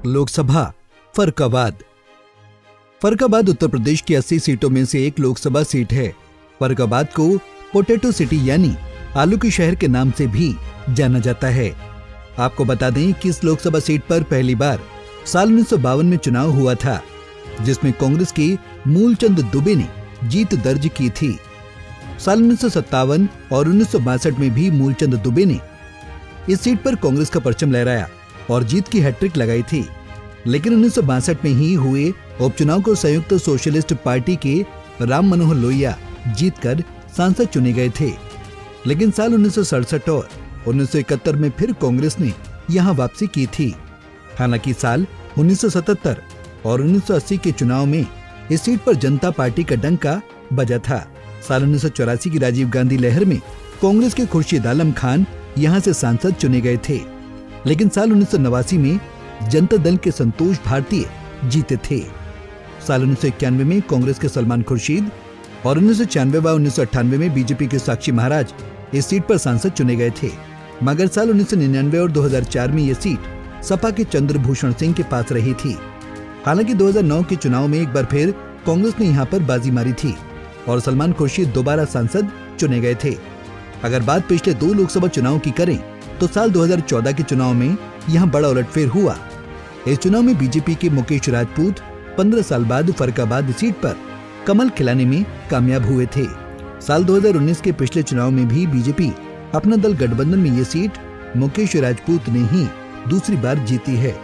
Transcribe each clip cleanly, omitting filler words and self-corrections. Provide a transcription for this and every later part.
लोकसभा फर्रुखाबाद। फर्रुखाबाद उत्तर प्रदेश की 80 सीटों में से एक लोकसभा सीट है। फर्रुखाबाद को पोटैटो सिटी यानी आलू के शहर के नाम से भी जाना जाता है। आपको बता दें कि इस लोकसभा सीट पर पहली बार साल 1952 में चुनाव हुआ था, जिसमें कांग्रेस के मूलचंद दुबे ने जीत दर्ज की थी। साल 1957 और 1962 में भी मूलचंद दुबे ने इस सीट पर कांग्रेस का परचम लहराया और जीत की हैट्रिक लगाई थी। लेकिन 1962 में ही हुए उपचुनाव को संयुक्त सोशलिस्ट पार्टी के राम मनोहर लोहिया जीतकर सांसद चुने गए थे। लेकिन साल 1967 और 1971 में फिर कांग्रेस ने यहां वापसी की थी। हालांकि साल 1977 और 1980 के चुनाव में इस सीट पर जनता पार्टी का डंका बजा था। साल 1984 की राजीव गांधी लहर में कांग्रेस के खुर्शीद आलम खान यहां से सांसद चुने गए थे। लेकिन साल 1989 में जनता दल के संतोष भारतीय जीते थे। साल 1991 में कांग्रेस के सलमान खुर्शीद और 1996 व 1998 में बीजेपी के साक्षी महाराज इस सीट पर सांसद चुने गए थे। मगर साल 1999 और 2004 में ये सीट सपा के चंद्रभूषण सिंह के पास रही थी। हालांकि 2009 के चुनाव में एक बार फिर कांग्रेस ने यहां पर बाजी मारी थी और सलमान खुर्शीद दोबारा सांसद चुने गए थे। अगर बात पिछले 2 लोकसभा चुनाव की करें तो साल 2014 के चुनाव में यहां बड़ा उलटफेर हुआ। इस चुनाव में बीजेपी के मुकेश राजपूत 15 साल बाद फर्रुखाबाद सीट पर कमल खिलाने में कामयाब हुए थे। साल 2019 के पिछले चुनाव में भी बीजेपी अपना दल गठबंधन में ये सीट मुकेश राजपूत ने ही दूसरी बार जीती है।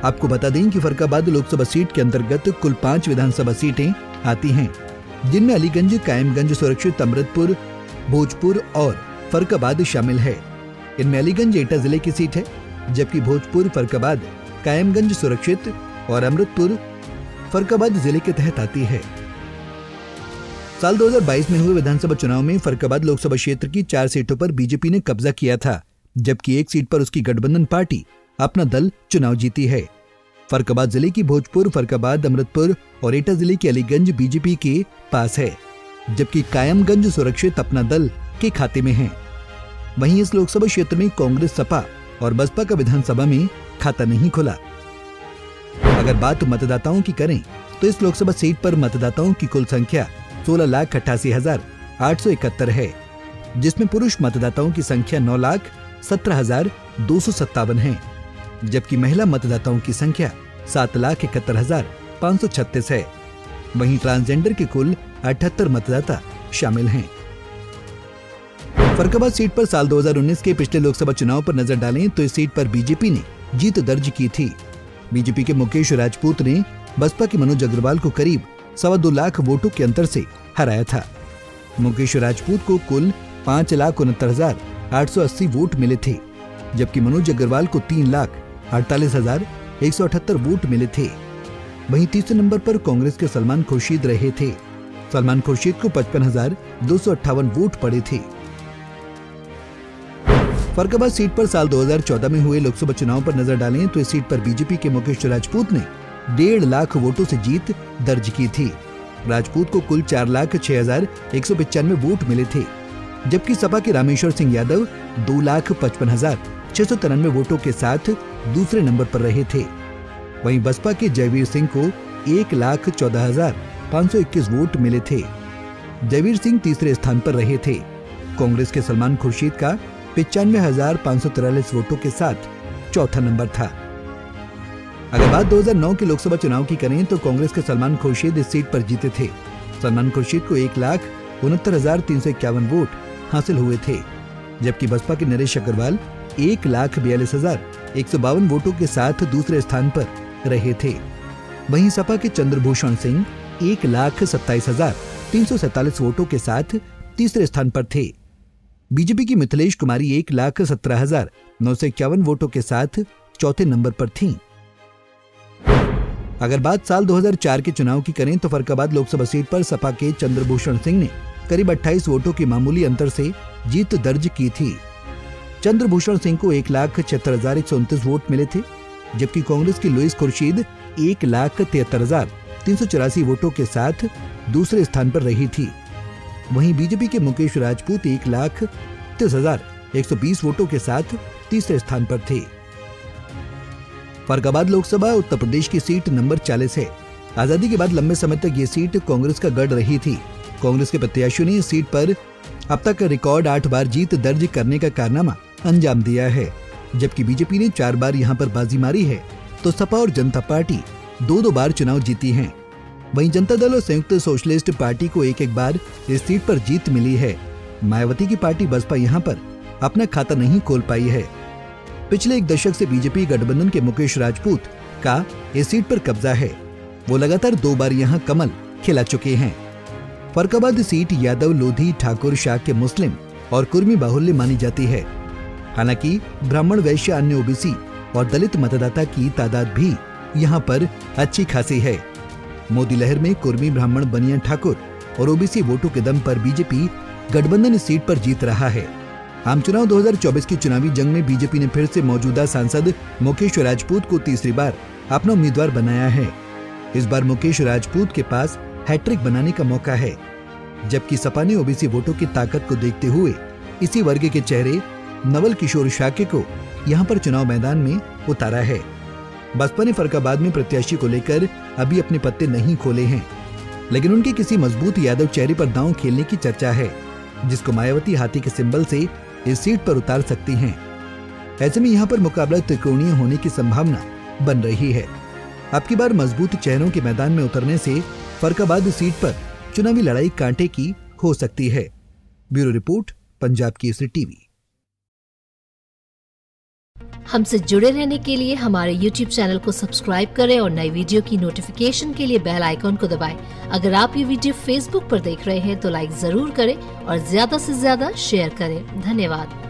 आपको बता दें कि फर्रुखाबाद लोकसभा सीट के अंतर्गत कुल 5 विधानसभा सीटें आती हैं, जिनमें अलीगंज, कायमगंज सुरक्षित, अमृतपुर, भोजपुर और फर्रुखाबाद शामिल है। इनमें अलीगंज एटा जिले की सीट है, जबकि भोजपुर, फर्रुखाबाद, कायमगंज सुरक्षित और अमृतपुर फर्रुखाबाद जिले के तहत आती है। साल 2022 में हुए विधानसभा चुनाव में फर्रुखाबाद लोकसभा क्षेत्र की 4 सीटों पर बीजेपी ने कब्जा किया था, जबकि एक सीट पर उसकी गठबंधन पार्टी अपना दल चुनाव जीती है। फर्रुखाबाद जिले की भोजपुर, फर्रुखाबाद, अमृतपुर और एटा जिले की अलीगंज बीजेपी के पास है, जबकि कायमगंज सुरक्षित अपना दल के खाते में है। वहीं इस लोकसभा क्षेत्र में कांग्रेस, सपा और बसपा का विधानसभा में खाता नहीं खुला। अगर बात मतदाताओं की करें तो इस लोकसभा सीट पर मतदाताओं की कुल संख्या 16,88,871 है, जिसमें पुरुष मतदाताओं की संख्या 9,17,257 है, जबकि महिला मतदाताओं की संख्या 7,71,536 है। वहीं ट्रांसजेंडर के कुल 78 मतदाता शामिल हैं। फर्रुखाबाद सीट पर साल 2019 के पिछले लोकसभा चुनाव पर नजर डालें तो इस सीट पर बीजेपी ने जीत दर्ज की थी। बीजेपी के मुकेश राजपूत ने बसपा के मनोज अग्रवाल को करीब 2.25 लाख वोटों के अंतर से हराया था। मुकेश राजपूत को कुल 5,69,880 वोट मिले थे, जबकि मनोज अग्रवाल को 3,48,178 वोट मिले थे। वहीं तीसरे नंबर पर कांग्रेस के सलमान खुर्शीद रहे थे। सलमान खुर्शीद को 55,258 वोट पड़े थे। फर्रुखाबाद सीट पर साल 2014 में हुए लोकसभा चुनाव पर नजर डालें तो इस सीट पर बीजेपी के मुकेश राजपूत ने 1.5 लाख वोटों से जीत दर्ज की थी। राजपूत को कुल 4,06,195 वोट मिले थे, जबकि सपा के रामेश्वर सिंह यादव 2,55,693 वोटों के साथ दूसरे नंबर पर रहे थे। वहीं बसपा के जयवीर सिंह को 1,14,521 वोट मिले थे। जयवीर सिंह तीसरे स्थान पर रहे थे। कांग्रेस के सलमान खुर्शीद का 95,543 वोटों के साथ चौथा नंबर था। अगर बात 2009 के लोकसभा चुनाव की करें तो कांग्रेस के सलमान खुर्शीद इस सीट पर जीते थे। सलमान खुर्शीद को 1,69,351 वोट हासिल हुए थे, जबकि बसपा के नरेश अग्रवाल 1,42,152 वोटों के साथ दूसरे स्थान पर रहे थे। वहीं सपा के चंद्रभूषण सिंह 1,27,347 वोटों के साथ तीसरे स्थान पर थे। बीजेपी की मिथिलेश कुमारी 1,17,951 वोटों के साथ चौथे नंबर पर थीं। अगर बात साल 2004 के चुनाव की करें तो फर्रुखाबाद लोकसभा सीट पर सपा के चंद्रभूषण सिंह ने करीब 28 वोटों के मामूली अंतर से जीत दर्ज की थी। चंद्रभूषण सिंह को 1,76,129 वोट मिले थे, जबकि कांग्रेस की लुईस खुर्शीद 1,73,384 वोटों के साथ दूसरे स्थान पर रही थी। वहीं बीजेपी के मुकेश राजपूत 1,30,120 वोटों के साथ तीसरे स्थान पर थे। फर्रुखाबाद लोकसभा उत्तर प्रदेश की सीट नंबर 40 है। आजादी के बाद लंबे समय तक ये सीट कांग्रेस का गढ़ रही थी। कांग्रेस के प्रत्याशियों ने इस सीट पर अब तक रिकॉर्ड 8 बार जीत दर्ज करने का कारनामा अंजाम दिया है। जबकि बीजेपी ने 4 बार यहाँ पर बाजी मारी है, तो सपा और जनता पार्टी 2-2 बार चुनाव जीती हैं। वहीं जनता दल और संयुक्त सोशलिस्ट पार्टी को एक बार इस सीट पर जीत मिली है। मायावती की पार्टी बसपा यहाँ पर अपना खाता नहीं खोल पाई है। पिछले 1 दशक से बीजेपी गठबंधन के मुकेश राजपूत का इस सीट पर कब्जा है। वो लगातार 2 बार यहाँ कमल खिला चुके हैं। फर्रुखाबाद सीट यादव, लोधी, ठाकुर, शाह के मुस्लिम और कुर्मी बाहुल्य मानी जाती है। हालांकि ब्राह्मण, वैश्य, अन्य ओबीसी और दलित मतदाता की तादाद भी यहाँ पर अच्छी खासी है। मोदी लहर में कुर्मी, ब्राह्मण, बनिया, ठाकुर और ओबीसी वोटों के दम पर बीजेपी गठबंधन इस सीट पर जीत रहा है। आम चुनाव 2024 की चुनावी जंग में बीजेपी ने फिर से मौजूदा सांसद मुकेश राजपूत को तीसरी बार अपना उम्मीदवार बनाया है। इस बार मुकेश राजपूत के पास हैट्रिक बनाने का मौका है, जबकि सपा ने ओबीसी वोटों की ताकत को देखते हुए इसी वर्ग के चेहरे नवल किशोर शाक्य को यहाँ पर चुनाव मैदान में उतारा है। बसपा ने फर्रुखाबाद में प्रत्याशी को लेकर अभी अपने पत्ते नहीं खोले हैं, लेकिन उनके किसी मजबूत यादव चेहरे पर दांव खेलने की चर्चा है, जिसको मायावती हाथी के सिंबल से इस सीट पर उतार सकती हैं। ऐसे में यहाँ पर मुकाबला त्रिकोणीय होने की संभावना बन रही है। अब की बार मजबूत चेहरों के मैदान में उतरने से फर्रुखाबाद सीट पर चुनावी लड़ाई कांटे की हो सकती है। Bureau report, Punjab Kesari TV. हमसे जुड़े रहने के लिए हमारे YouTube चैनल को सब्सक्राइब करें और नई वीडियो की नोटिफिकेशन के लिए बेल आइकॉन को दबाएं। अगर आप ये वीडियो Facebook पर देख रहे हैं तो लाइक जरूर करें और ज्यादा से ज्यादा शेयर करें। धन्यवाद।